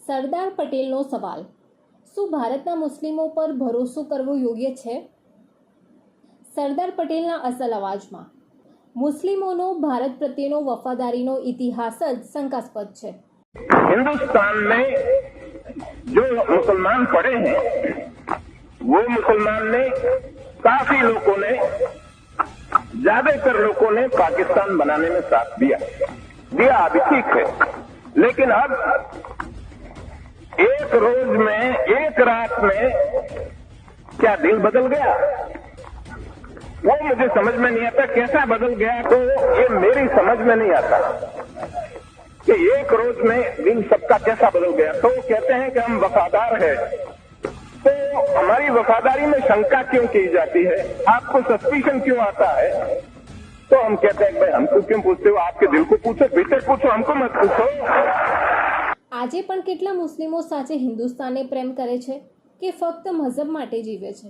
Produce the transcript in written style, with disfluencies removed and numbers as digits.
સરદાર પટેલનો સવાલ: શું ભારતના મુસ્લિમો પર ભરોસો કરવો યોગ્ય છે? સરદાર પટેલના અસલ અવાજમાં. મુસ્લિમોનો ભારત પ્રત્યેનો વફાદારીનો ઇતિહાસ જ શંકાસ્પદ છે. हिंदुस्तान में जो मुसलमान पड़े हैं वो मुसलमान ने काफी लोगों ने ज्यादातर लोगों ने पाकिस्तान बनाने में साथ दिया अभी ठीक है, लेकिन अब एक रोज में एक रात में क्या दिल बदल गया वो मुझे समझ में नहीं आता। कैसा बदल गया तो ये मेरी समझ में नहीं आता कि एक रोज में दिल सबका कैसा बदल गया। तो कहते हैं कि हम वफादार हैं, तो हमारी वफादारी में शंका क्यों की जाती है, आपको सस्पिशन क्यों आता है? तो हम कहते हैं भाई हमको क्यों पूछते हो, आपके दिल को पूछो, भीतर पूछो, हमको मत पूछो। આજે પણ કેટલા મુસ્લિમો સાચે હિન્દુસ્તાનને પ્રેમ કરે છે કે ફક્ત મઝહબ માટે જીવે છે?